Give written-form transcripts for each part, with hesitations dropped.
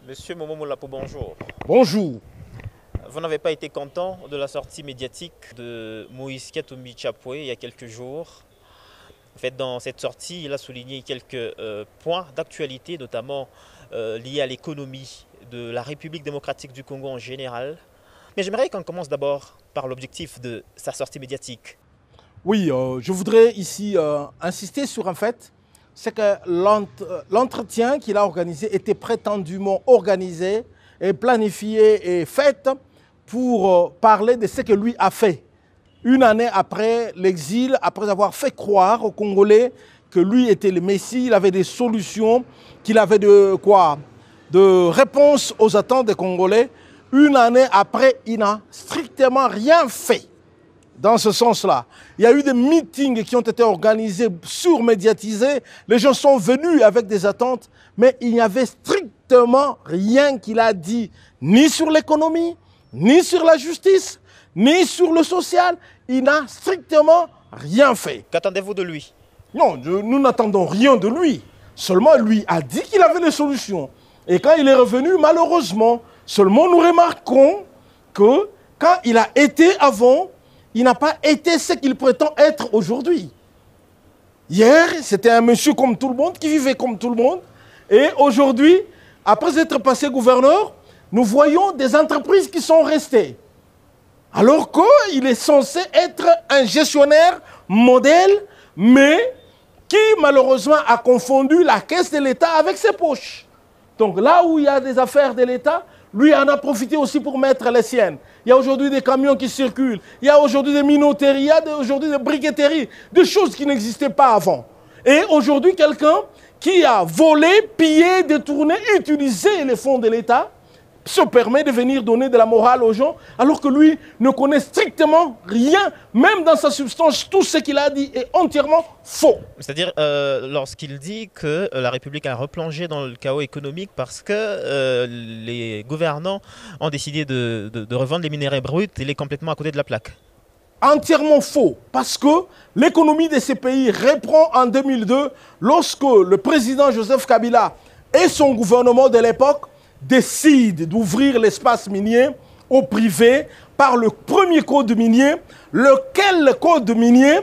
Monsieur Momo Molapo, bonjour. Bonjour. Vous n'avez pas été content de la sortie médiatique de Moïse Katumbi Chapwe il y a quelques jours. En fait, dans cette sortie, il a souligné quelques points d'actualité, notamment liés à l'économie de la République démocratique du Congo en général. Mais j'aimerais qu'on commence d'abord par l'objectif de sa sortie médiatique. Oui, je voudrais ici insister sur un fait, c'est que l'entretien qu'il a organisé était prétendument organisé et planifié et fait pour parler de ce que lui a fait. Une année après l'exil, après avoir fait croire aux Congolais que lui était le Messie, il avait des solutions, qu'il avait de réponses aux attentes des Congolais. Une année après, il n'a strictement rien fait dans ce sens-là. Il y a eu des meetings qui ont été organisés, surmédiatisés. Les gens sont venus avec des attentes, mais il n'y avait strictement rien qu'il a dit, ni sur l'économie, ni sur la justice, ni sur le social. Il n'a strictement rien fait. Qu'attendez-vous de lui? Non, nous n'attendons rien de lui. Seulement, lui a dit qu'il avait les solutions. Et quand il est revenu, malheureusement, seulement nous remarquons que quand il a été avant, il n'a pas été ce qu'il prétend être aujourd'hui. Hier, c'était un monsieur comme tout le monde, qui vivait comme tout le monde. Et aujourd'hui, après être passé gouverneur, nous voyons des entreprises qui sont restées. Alors qu'il est censé être un gestionnaire modèle, mais qui malheureusement a confondu la caisse de l'État avec ses poches. Donc là où il y a des affaires de l'État, lui en a profité aussi pour mettre les siennes. Il y a aujourd'hui des camions qui circulent, il y a aujourd'hui des minoteries, il y a aujourd'hui des briqueteries, des choses qui n'existaient pas avant. Et aujourd'hui, quelqu'un qui a volé, pillé, détourné, utilisé les fonds de l'État, se permet de venir donner de la morale aux gens, alors que lui ne connaît strictement rien, même dans sa substance, tout ce qu'il a dit est entièrement faux. C'est-à-dire lorsqu'il dit que la République a replongé dans le chaos économique parce que les gouvernants ont décidé de revendre les minerais bruts, il est complètement à côté de la plaque. Entièrement faux, parce que l'économie de ces pays reprend en 2002, lorsque le président Joseph Kabila et son gouvernement de l'époque décide d'ouvrir l'espace minier au privé par le premier code minier, lequel code minier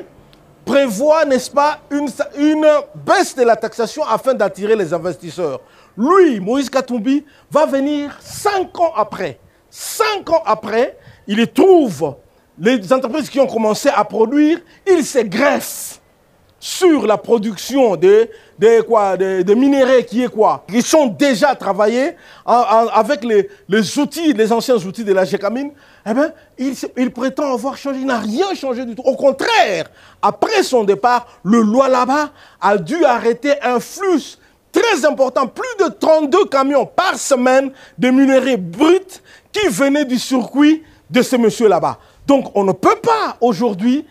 prévoit, n'est-ce pas, une baisse de la taxation afin d'attirer les investisseurs. Lui, Moïse Katumbi, va venir 5 ans après. 5 ans après, il trouve les entreprises qui ont commencé à produire, il se greffe sur la production de minéraux qui sont déjà travaillés avec les outils, les anciens outils de la Gécamine. Eh bien, il prétend avoir changé. Il n'a rien changé du tout. Au contraire, après son départ, le Lualaba a dû arrêter un flux très important, plus de 32 camions par semaine de minerais bruts qui venaient du circuit de ce monsieur là-bas. Donc, on ne peut pas aujourd'hui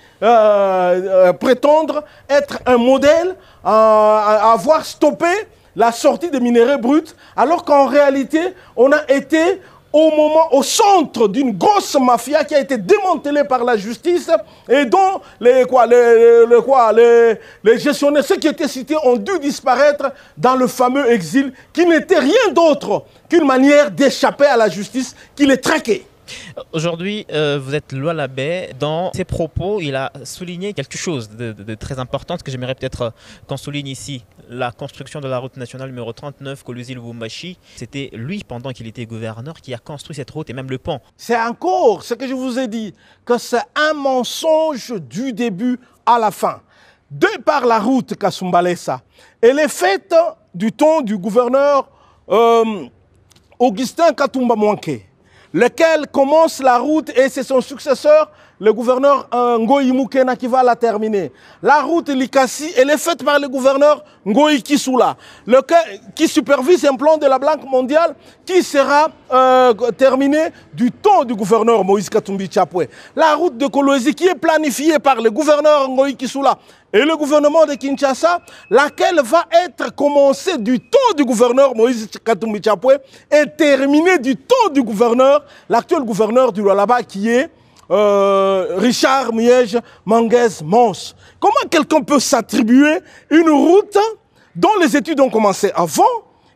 prétendre être un modèle, avoir stoppé la sortie des minerais bruts, alors qu'en réalité, on a été au centre d'une grosse mafia qui a été démantelée par la justice et dont les gestionnaires, ceux qui étaient cités, ont dû disparaître dans le fameux exil, qui n'était rien d'autre qu'une manière d'échapper à la justice qui les traquait. Aujourd'hui, vous êtes Lualabé. Dans ses propos, il a souligné quelque chose de très important, ce que j'aimerais peut-être qu'on souligne ici. La construction de la route nationale numéro 39, Kolwezi-Lubumbashi, c'était lui, pendant qu'il était gouverneur, qui a construit cette route et même le pont. C'est encore ce que je vous ai dit, que c'est un mensonge du début à la fin. De par la route Kasumbalesa, elle est faite du temps du gouverneur Augustin Katumba Mwanke, lequel commence la route et c'est son successeur, le gouverneur Ngoï Mukena, qui va la terminer. La route Likasi, elle est faite par le gouverneur Ngoï Kisula, qui supervise un plan de la Banque mondiale qui sera terminé du temps du gouverneur Moïse Katumbi Chapwe. La route de Kolwezi, qui est planifiée par le gouverneur Ngoï Kisula et le gouvernement de Kinshasa, laquelle va être commencée du temps du gouverneur Moïse Katumbi Chapwe et terminée du temps du gouverneur, l'actuel gouverneur du Lualaba, qui est Richard Miège Manguez Mons. Comment quelqu'un peut s'attribuer une route dont les études ont commencé avant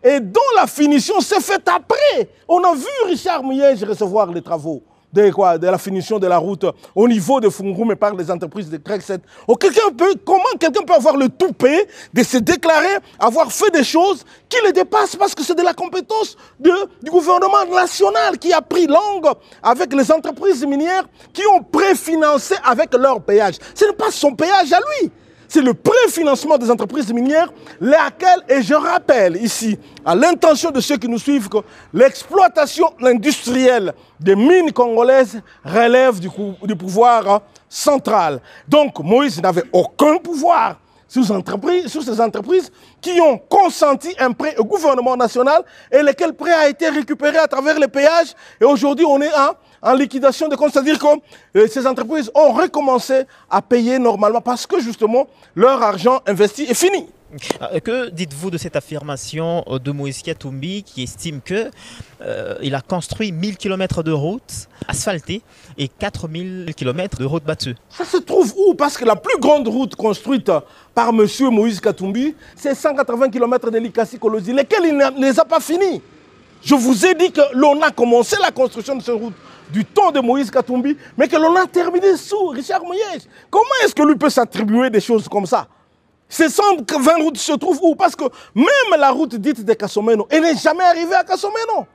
et dont la finition s'est faite après. On a vu Richard Muyej recevoir les travaux de la finition de la route au niveau de Fungurume par les entreprises de Craigset. Comment quelqu'un peut avoir le toupet de se déclarer avoir fait des choses qui le dépassent parce que c'est de la compétence du gouvernement national qui a pris langue avec les entreprises minières qui ont préfinancé avec leur péage. Ce n'est pas son péage à lui. C'est le préfinancement des entreprises minières, laquelle, et je rappelle ici, à l'intention de ceux qui nous suivent, que l'exploitation industrielle des mines congolaises relève du pouvoir central. Donc Moïse n'avait aucun pouvoir sur ces entreprises qui ont consenti un prêt au gouvernement national et lequel prêt a été récupéré à travers les péages. Et aujourd'hui, on est en liquidation de compte, c'est-à-dire que ces entreprises ont recommencé à payer normalement parce que justement leur argent investi est fini. Que dites-vous de cette affirmation de Moïse Katumbi qui estime qu'il a construit 1000 km de routes asphaltées et 4000 km de routes battues? Ça se trouve où? Parce que la plus grande route construite par M. Moïse Katumbi, c'est 180 km de Likasi-Kolosi, lesquels il ne les a pas finis. Je vous ai dit que l'on a commencé la construction de cette route du temps de Moïse Katumbi, mais que l'on a terminé sous Richard Muyej. Comment est-ce que lui peut s'attribuer des choses comme ça? Ces 120 routes se trouvent où? Parce que même la route dite de Kasomeno, elle n'est jamais arrivée à Kasomeno.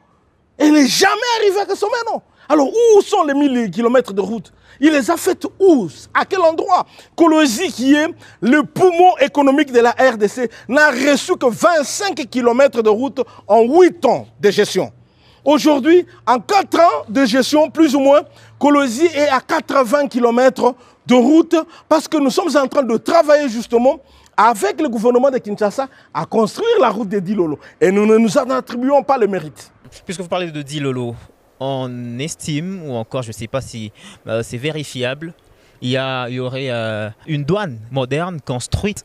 Elle n'est jamais arrivée à Kasomeno. Alors où sont les 1000 km de route? Il les a faites où? À quel endroit? Kolosi, qui est le poumon économique de la RDC, n'a reçu que 25 km de route en 8 ans de gestion. Aujourd'hui, en 4 ans de gestion, plus ou moins, Kolosi est à 80 km de route parce que nous sommes en train de travailler justement avec le gouvernement de Kinshasa à construire la route de Dilolo. Et nous ne nous en attribuons pas le mérite. Puisque vous parlez de Dilolo, on estime, ou encore je ne sais pas si c'est vérifiable, il y aurait une douane moderne construite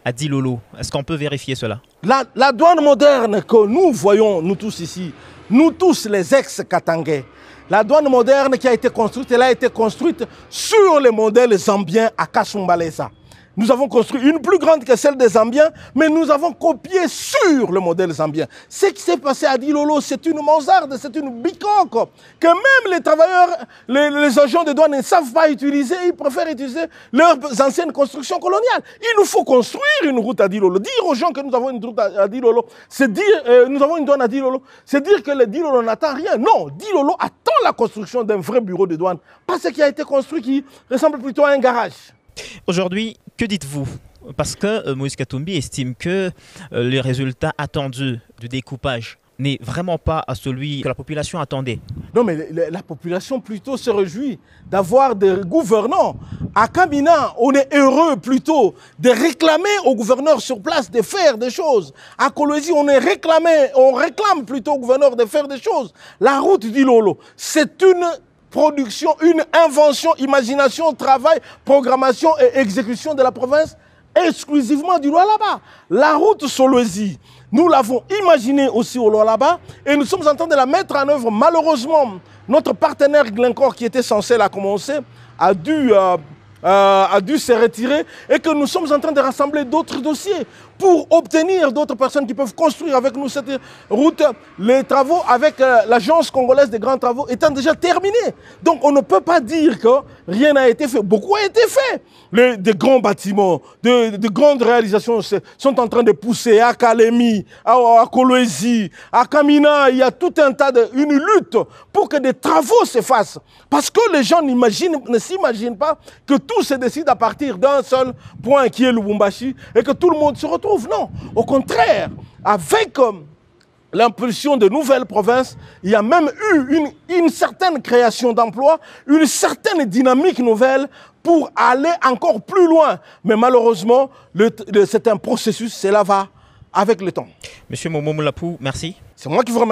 à Dilolo. Est-ce qu'on peut vérifier cela? La douane moderne que nous voyons, nous tous ici, nous tous les ex-Katangais, la douane moderne qui a été construite, elle a été construite sur le modèle zambien à Kasumbalesa. Nous avons construit une plus grande que celle des Zambiens, mais nous avons copié sur le modèle zambien. Ce qui s'est passé à Dilolo, c'est une mansarde, c'est une bicoque que même les travailleurs, les agents de douane ne savent pas utiliser. Ils préfèrent utiliser leurs anciennes constructions coloniales. Il nous faut construire une route à Dilolo. Dire aux gens que nous avons une route à Dilolo, c'est dire, nous avons une douane à Dilolo, c'est dire que le Dilolo n'attend rien. Non, Dilolo attend la construction d'un vrai bureau de douane. Pas ce qui a été construit qui ressemble plutôt à un garage. Aujourd'hui, que dites-vous? Parce que Moïse Katumbi estime que les résultats attendus du découpage n'est vraiment pas à celui que la population attendait. Non, mais la population plutôt se réjouit d'avoir des gouvernants. À Kamina, on est heureux plutôt de réclamer au gouverneur sur place de faire des choses. À Kolosi, on réclame plutôt au gouverneur de faire des choses. La route d'Ilolo, c'est une production, une invention, imagination, travail, programmation et exécution de la province exclusivement du Lualaba. La route Solwezi, nous l'avons imaginée aussi au Lualaba et nous sommes en train de la mettre en œuvre. Malheureusement, notre partenaire Glencore qui était censé la commencer a dû se retirer et que nous sommes en train de rassembler d'autres dossiers pour obtenir d'autres personnes qui peuvent construire avec nous cette route. Les travaux avec l'agence congolaise des grands travaux étant déjà terminés. Donc on ne peut pas dire que rien n'a été fait. Beaucoup a été fait. Des grands bâtiments, de grandes réalisations sont en train de pousser à Kalemi, à Kolwezi, à Kamina. Il y a tout un tas une lutte pour que des travaux se fassent. Parce que les gens ne s'imaginent pas que tout se décide à partir d'un seul point qui est Lubumbashi et que tout le monde se retrouve. Non, au contraire, avec l'impulsion de nouvelles provinces, il y a même eu une certaine création d'emplois, une certaine dynamique nouvelle pour aller encore plus loin. Mais malheureusement, c'est un processus, cela va avec le temps. Monsieur Momo Moulapou, merci. C'est moi qui vous remercie.